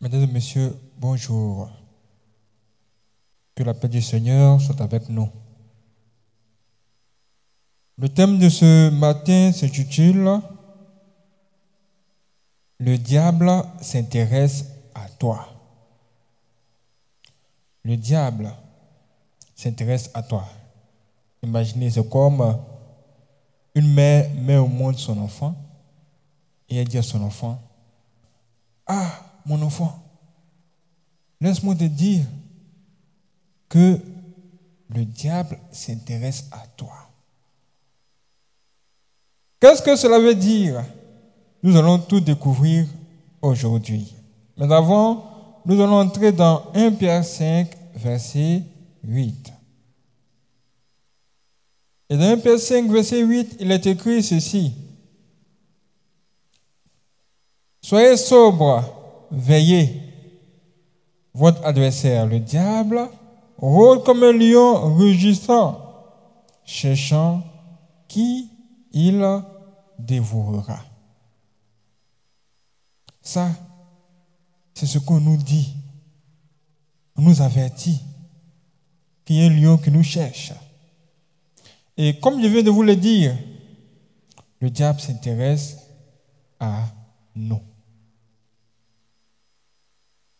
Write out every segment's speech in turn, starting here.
Mesdames et messieurs, bonjour. Que la paix du Seigneur soit avec nous. Le thème de ce matin s'intitule « Le diable s'intéresse à toi ». Le diable s'intéresse à toi. Imaginez, c'est comme une mère met au monde son enfant et elle dit à son enfant: « Ah, mon enfant, laisse-moi te dire que le diable s'intéresse à toi. » Qu'est-ce que cela veut dire? Nous allons tout découvrir aujourd'hui. Mais avant, nous allons entrer dans 1 Pierre 5, verset 8. Et dans 1 Pierre 5, verset 8, il est écrit ceci: « Soyez sobres, veillez. Votre adversaire, le diable, rôde comme un lion rugissant, cherchant qui il dévorera. » Ça, c'est ce qu'on nous dit. On nous avertit qu'il y a un lion qui nous cherche. Et comme je viens de vous le dire, le diable s'intéresse à nous.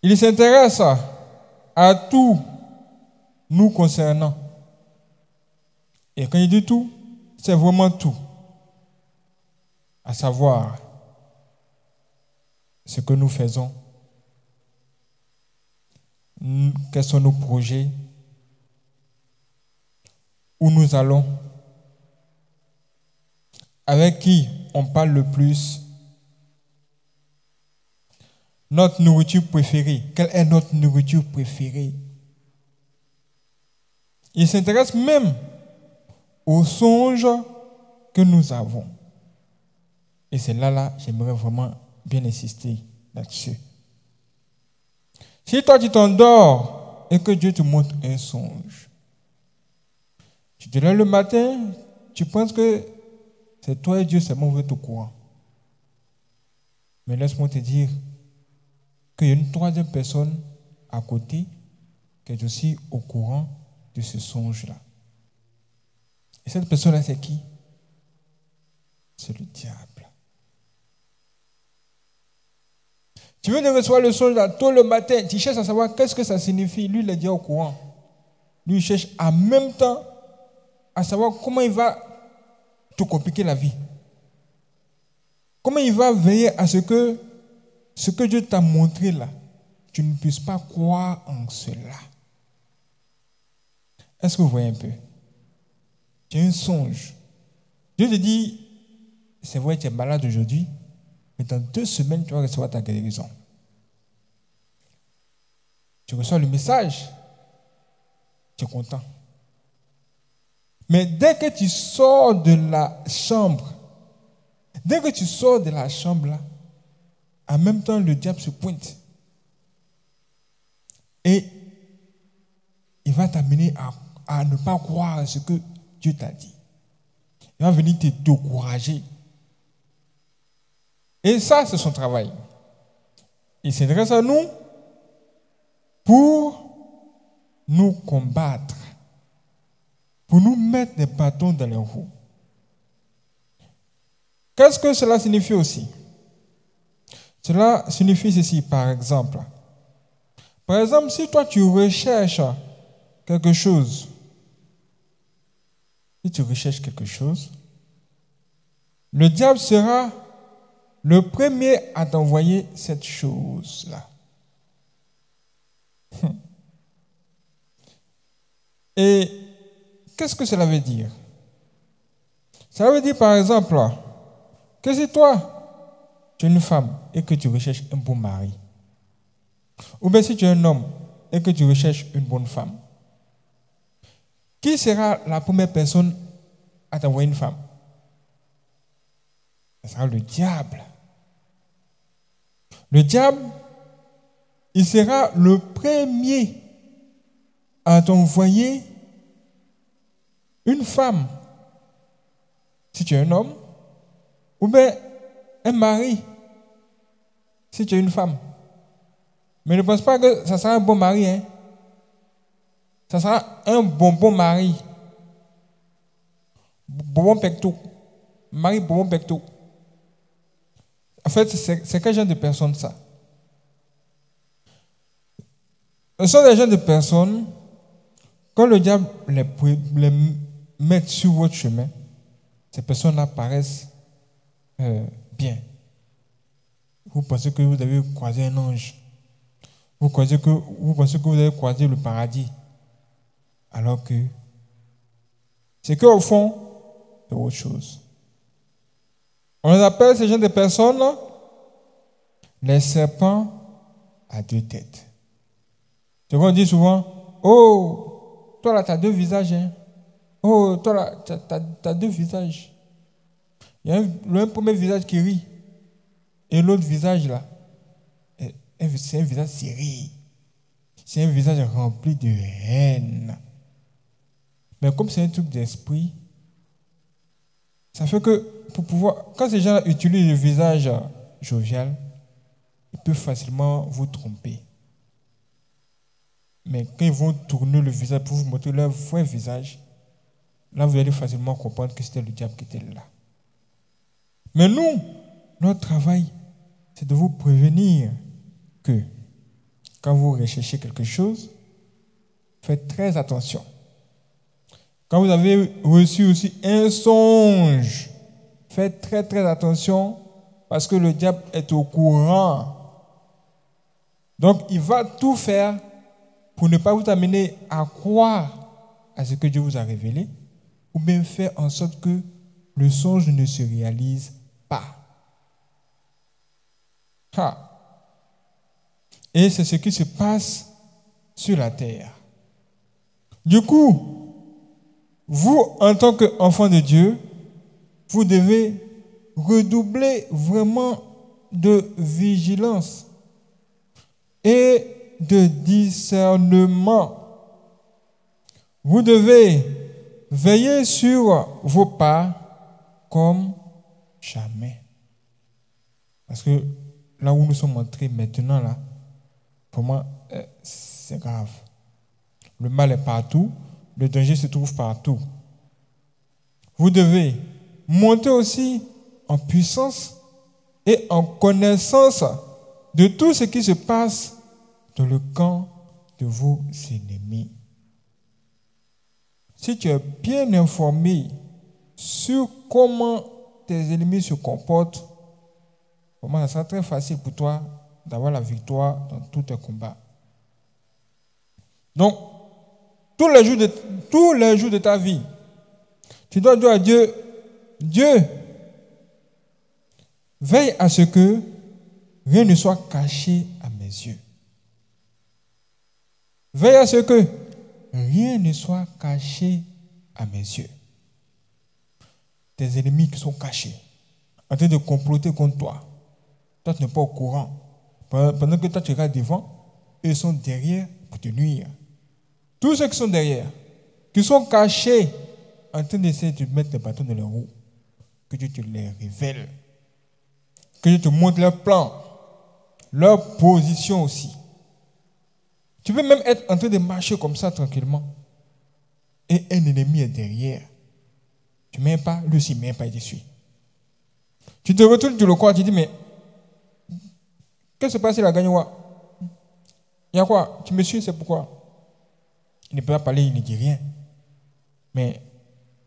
Il s'intéresse à tout nous concernant. Et quand il dit tout, c'est vraiment tout. À savoir ce que nous faisons, quels sont nos projets, où nous allons, avec qui on parle le plus, notre nourriture préférée. Quelle est notre nourriture préférée? Il s'intéresse même aux songes que nous avons. Et c'est là, j'aimerais vraiment bien insister là-dessus. Si toi tu t'endors et que Dieu te montre un songe, tu te lèves le matin, tu penses que c'est toi et Dieu seulement vous êtes au courant. Mais laisse-moi te dire qu'il y a une troisième personne à côté qui est aussi au courant de ce songe-là. Et cette personne-là, c'est qui? C'est le diable. Tu viens de recevoir le songe là, tôt le matin, tu cherches à savoir qu'est-ce que ça signifie. Lui, il est déjà au courant. Lui, il cherche en même temps à savoir comment il va te compliquer la vie. Comment il va veiller à ce que Dieu t'a montré là, tu ne puisses pas croire en cela. Est-ce que vous voyez un peu? Tu as un songe. Dieu te dit, c'est vrai, tu es malade aujourd'hui, mais dans 2 semaines, tu vas recevoir ta guérison. Tu reçois le message, tu es content. Mais dès que tu sors de la chambre, là, en même temps, le diable se pointe. Et il va t'amener à ne pas croire à ce que Dieu t'a dit. Il va venir te décourager. Et ça, c'est son travail. Il s'intéresse à nous pour nous combattre, pour nous mettre des bâtons dans les roues. Qu'est-ce que cela signifie aussi? Cela signifie ceci, par exemple. Par exemple, si toi tu recherches quelque chose, le diable sera le premier à t'envoyer cette chose-là. Et qu'est-ce que cela veut dire? Ça veut dire, par exemple, que si toi, tu es une femme et que tu recherches un bon mari, ou bien si tu es un homme et que tu recherches une bonne femme, qui sera la première personne à t'envoyer une femme? Ce sera le diable. Le diable, il sera le premier à t'envoyer une femme, si tu es un homme, ou bien un mari, si tu es une femme. Mais ne pense pas que ça sera un bon mari. Hein? Ça sera un bon mari. Bonbon pecto. Mari bonbon pecto. En fait, c'est quel genre de personne ça? Ce sont des gens de personnes, quand le diable les met sur votre chemin, ces personnes-là paraissent bien. Vous pensez que vous avez croisé un ange. Vous pensez que vous avez croisé le paradis. Alors que c'est qu'au fond, c'est autre chose. On les appelle ces gens de personnes les serpents à deux têtes. C'est qu'on dit souvent, oh, toi là, tu as deux visages. Hein? Oh, toi là, tu as deux visages. Il y a un premier visage qui rit. Et l'autre visage là, c'est un visage serré. C'est un visage rempli de haine. Mais comme c'est un truc d'esprit, ça fait que pour pouvoir, quand ces gens utilisent le visage jovial, ils peuvent facilement vous tromper. Mais quand ils vont tourner le visage pour vous montrer leur vrai visage, là vous allez facilement comprendre que c'était le diable qui était là. Mais nous, notre travail, c'est de vous prévenir que quand vous recherchez quelque chose, faites très attention. Quand vous avez reçu aussi un songe, faites très très attention parce que le diable est au courant. Donc il va tout faire pour ne pas vous amener à croire à ce que Dieu vous a révélé ou bien faire en sorte que le songe ne se réalise pas. Et c'est ce qui se passe sur la terre. Du coup, vous, en tant qu'enfant de Dieu, vous devez redoubler vraiment de vigilance et de discernement. Vous devez veiller sur vos pas comme jamais. Parce que là où nous sommes entrés maintenant, là, pour moi, c'est grave. Le mal est partout, le danger se trouve partout. Vous devez monter aussi en puissance et en connaissance de tout ce qui se passe dans le camp de vos ennemis. Si tu es bien informé sur comment tes ennemis se comportent, vraiment, ça sera très facile pour toi d'avoir la victoire dans tous tes combats. Donc, tous les jours de ta vie, tu dois dire à Dieu, Dieu, veille à ce que rien ne soit caché à mes yeux. Veille à ce que rien ne soit caché à mes yeux. Tes ennemis qui sont cachés, en train de comploter contre toi. Toi, tu n'es pas au courant. Pendant que toi, tu regardes devant, eux sont derrière pour te nuire. Tous ceux qui sont derrière, qui sont cachés, en train d'essayer de mettre des bâtons dans les roues, que Dieu te les révèle. Que Dieu te montre leur plan, leur position aussi. Tu peux même être en train de marcher comme ça tranquillement. Et un ennemi est derrière. Tu ne m'aimes pas, lui aussi ne m'aime pas, il te suit. Tu te retournes, tu le crois, tu dis, mais qu'est-ce qui se passe, il a gagné quoi? Il y a quoi? Tu me suis, c'est pourquoi? Il ne peut pas parler, il ne dit rien. Mais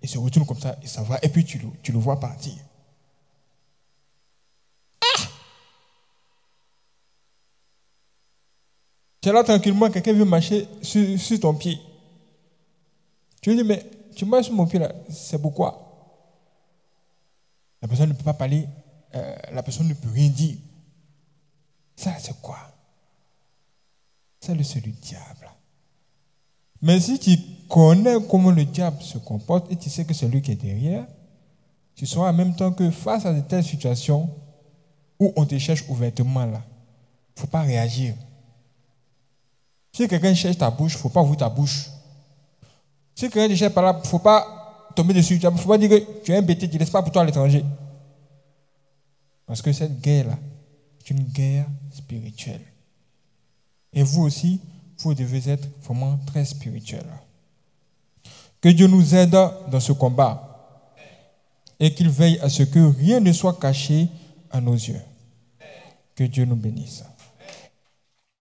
il se retourne comme ça, il s'en va, et puis tu le vois partir. Tu es là tranquillement, quelqu'un veut marcher sur ton pied. Tu lui dis, mais tu marches sur mon pied là, c'est pourquoi? La personne ne peut pas parler, la personne ne peut rien dire. Ça, c'est quoi? C'est le diable. Mais si tu connais comment le diable se comporte et tu sais que c'est lui qui est derrière, tu sauras en même temps que face à de telles situations où on te cherche ouvertement là, il ne faut pas réagir. Si quelqu'un cherche ta bouche, il ne faut pas ouvrir ta bouche. Si quelqu'un te cherche par là, il ne faut pas tomber dessus. Il ne faut pas dire que tu es un bêtise, tu ne laisses pas pour toi à l'étranger. Parce que cette guerre-là, c'est une guerre spirituelle. Et vous aussi, vous devez être vraiment très spirituel. Que Dieu nous aide dans ce combat et qu'il veille à ce que rien ne soit caché à nos yeux. Que Dieu nous bénisse.